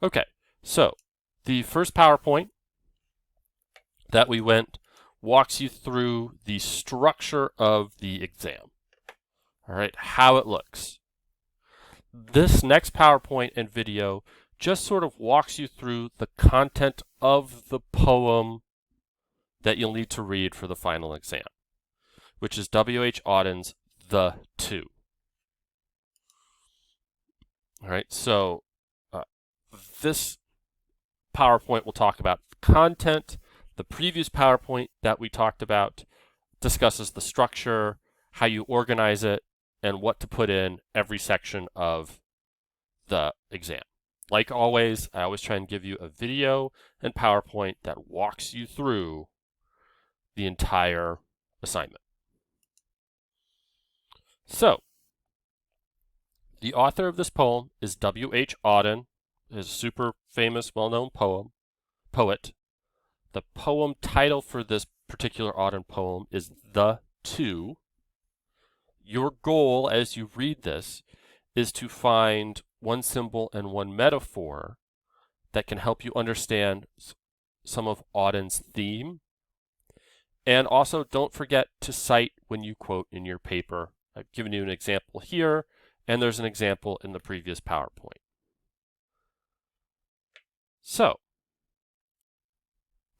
Okay, so the first PowerPoint that we went walks you through the structure of the exam. All right, how it looks. This next PowerPoint and video just sort of walks you through the content of the poem that you'll need to read for the final exam, which is W.H. Auden's The Two. All right, so this PowerPoint will talk about content. The previous PowerPoint that we talked about discusses the structure, how you organize it, and what to put in every section of the exam. Like always, I always try and give you a video and PowerPoint that walks you through the entire assignment. So, the author of this poem is W.H. Auden, his super famous, well-known poet. The poem title for this particular Auden poem is The Two. Your goal as you read this is to find one symbol and one metaphor that can help you understand some of Auden's theme. And also don't forget to cite when you quote in your paper. I've given you an example here, and there's an example in the previous PowerPoint. So,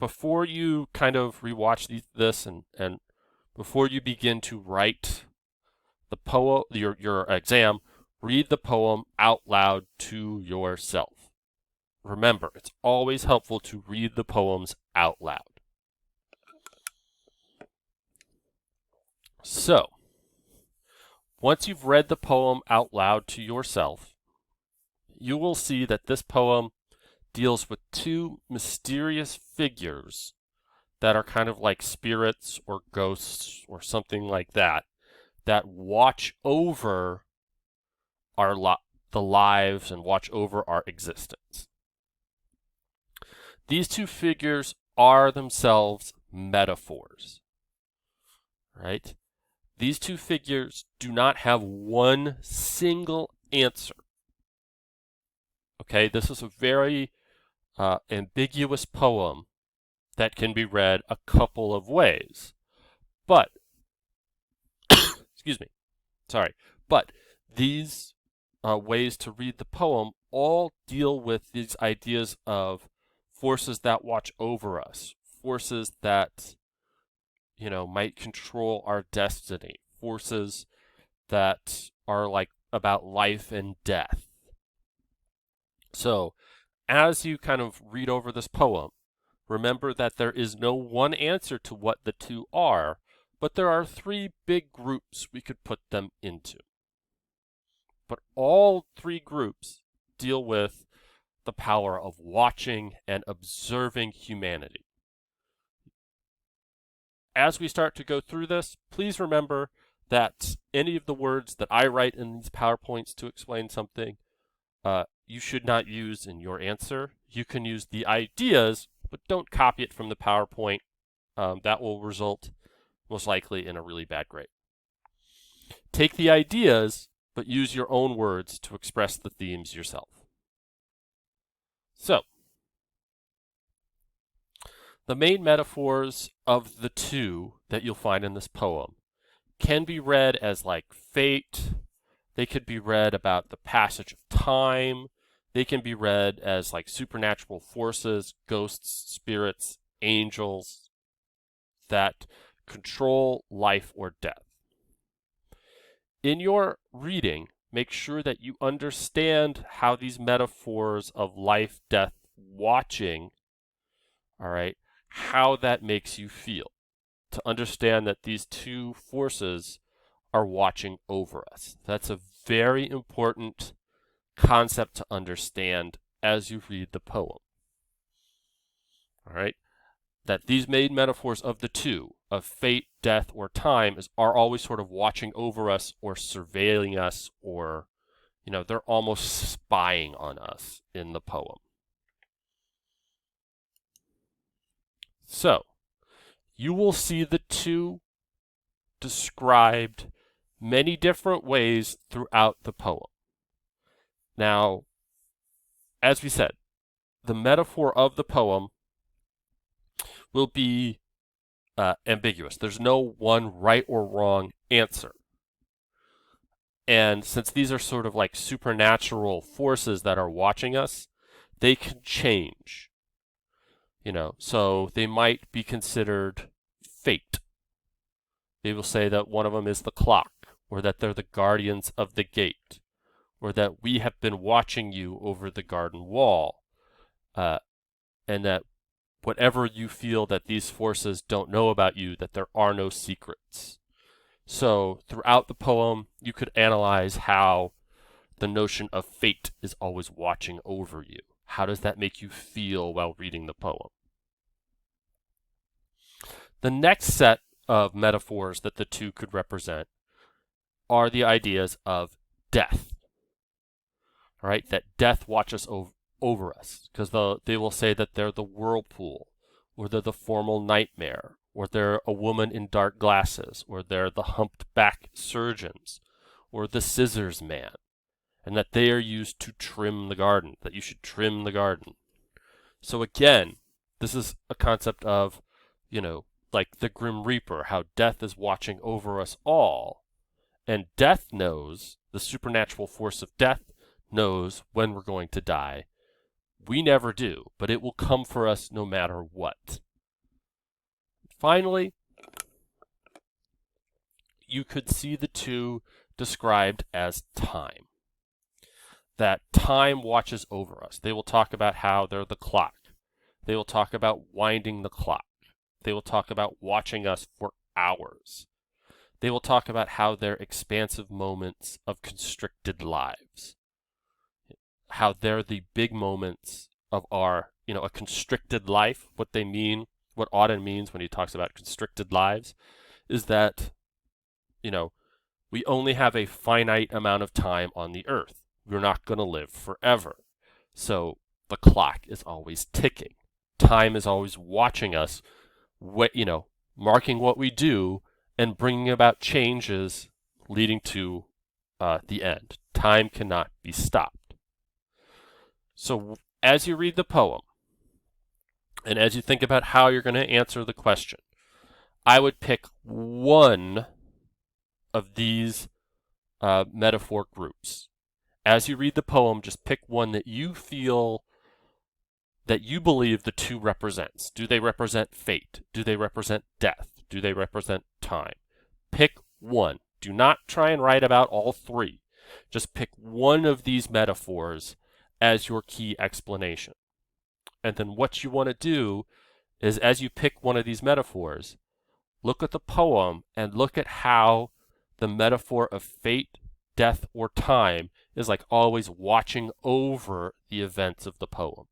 before you kind of rewatch this and before you begin to write the poem, your exam, read the poem out loud to yourself. Remember, it's always helpful to read the poems out loud. So, once you've read the poem out loud to yourself, you will see that this poem deals with two mysterious figures that are kind of like spirits or ghosts or something like that watch over the lives and watch over our existence. These two figures are themselves metaphors, right? These two figures do not have one single answer. Okay, this is a very ambiguous poem that can be read a couple of ways. But, excuse me, sorry, but these ways to read the poem all deal with these ideas of forces that watch over us, forces that might control our destiny, forces that are like about life and death. So, as you kind of read over this poem, remember that there is no one answer to what the two are, but there are three big groups we could put them into. But all three groups deal with the power of watching and observing humanity. As we start to go through this, please remember that any of the words that I write in these PowerPoints to explain something, you should not use in your answer. You can use the ideas, but don't copy it from the PowerPoint. That will result most likely in a really bad grade. Take the ideas, but use your own words to express the themes yourself. So, the main metaphors of the two that you'll find in this poem can be read as like fate. They could be read about the passage of time. They can be read as like supernatural forces, ghosts, spirits, angels that control life or death. In your reading, make sure that you understand how these metaphors of life, death, watching, all right, how that makes you feel. To understand that these two forces are watching over us. That's a very important concept to understand as you read the poem. All right? That these main metaphors of the two, of fate, death, or time, are always sort of watching over us or surveilling us, or, they're almost spying on us in the poem. So, you will see the two described many different ways throughout the poem. Now, as we said, the metaphor of the poem will be ambiguous. There's no one right or wrong answer. And since these are sort of like supernatural forces that are watching us, they can change. So they might be considered fate. They will say that one of them is the clock, or that they're the guardians of the gate, or that we have been watching you over the garden wall, and that whatever you feel that these forces don't know about you, that there are no secrets. So throughout the poem, you could analyze how the notion of fate is always watching over you. How does that make you feel while reading the poem? The next set of metaphors that the two could represent are the ideas of death. All right, that death watches over us, because they will say that they're the whirlpool, or they're the formal nightmare, or they're a woman in dark glasses, or they're the humped back surgeons, or the scissors man, and that they are used to trim the garden, that you should trim the garden. So again, this is a concept of, like the Grim Reaper, how death is watching over us all, and death knows, the supernatural force of death knows when we're going to die. We never do, but it will come for us no matter what. Finally, you could see the two described as time. That time watches over us. They will talk about how they're the clock. They will talk about winding the clock. They will talk about watching us for hours. They will talk about how they're expansive moments of constricted lives. How they're the big moments of our, a constricted life. What Auden means when he talks about constricted lives is that, we only have a finite amount of time on the earth. We're not going to live forever. So the clock is always ticking. Time is always watching us, marking what we do and bringing about changes leading to the end. Time cannot be stopped. So as you read the poem, and as you think about how you're going to answer the question, I would pick one of these metaphor groups. As you read the poem, just pick one that you feel that you believe the two represents. Do they represent fate? Do they represent death? Do they represent time? Pick one. Do not try and write about all three. Just pick one of these metaphors as your key explanation. And then what you want to do is, as you pick one of these metaphors, look at the poem and look at how the metaphor of fate, death, or time is like always watching over the events of the poem.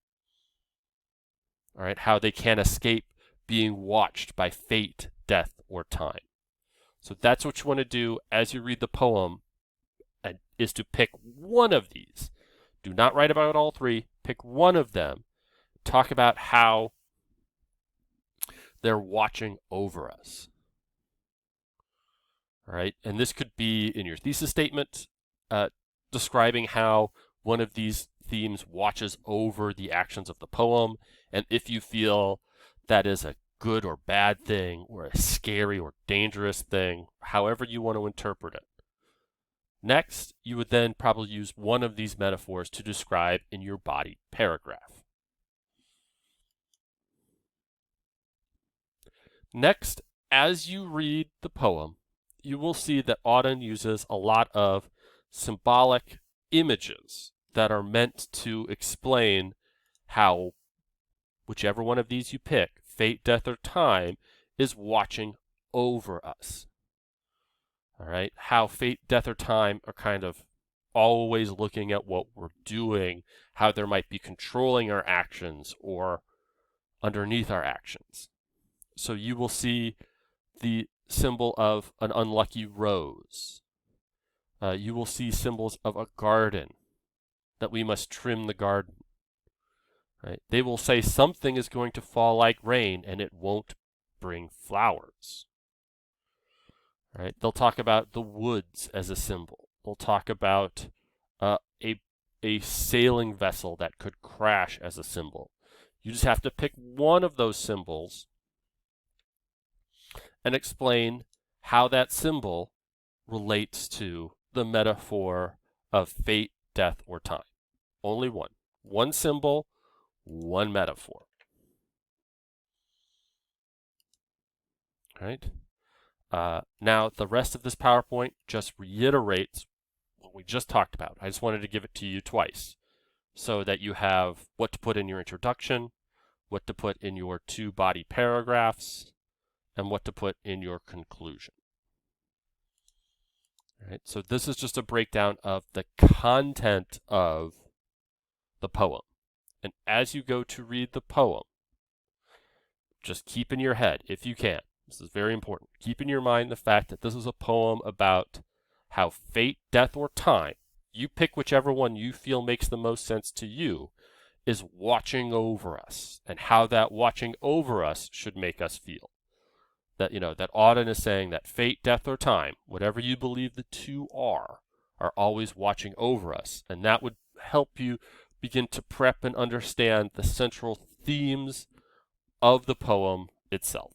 All right, how they can't escape being watched by fate, death, or time. So that's what you want to do as you read the poem, is to pick one of these. Do not write about all three. Pick one of them. Talk about how they're watching over us. All right, and this could be in your thesis statement, describing how one of these themes watches over the actions of the poem, and if you feel that is a good or bad thing, or a scary or dangerous thing, however you want to interpret it. Next, you would then probably use one of these metaphors to describe in your body paragraph. Next, as you read the poem, you will see that Auden uses a lot of symbolic images that are meant to explain how whichever one of these you pick, fate, death, or time, is watching over us. All right, how fate, death, or time are kind of always looking at what we're doing, how there might be controlling our actions or underneath our actions. So you will see the symbol of an unlucky rose. You will see symbols of a garden, that we must trim the garden. Right? They will say something is going to fall like rain and it won't bring flowers. Right? They'll talk about the woods as a symbol. They'll talk about a a sailing vessel that could crash as a symbol. You just have to pick one of those symbols and explain how that symbol relates to the metaphor of fate, death, or time. Only one. One symbol, one metaphor. All right? Now, the rest of this PowerPoint just reiterates what we just talked about. I just wanted to give it to you twice so that you have what to put in your introduction, what to put in your 2 body paragraphs, and what to put in your conclusion. All right, so this is just a breakdown of the content of the poem. And as you go to read the poem, just keep in your head, if you can, this is very important, keep in your mind the fact that this is a poem about how fate, death, or time, you pick whichever one you feel makes the most sense to you, is watching over us, and how that watching over us should make us feel. That, that Auden is saying that fate, death, or time, whatever you believe the two are always watching over us. And that would help you begin to prep and understand the central themes of the poem itself.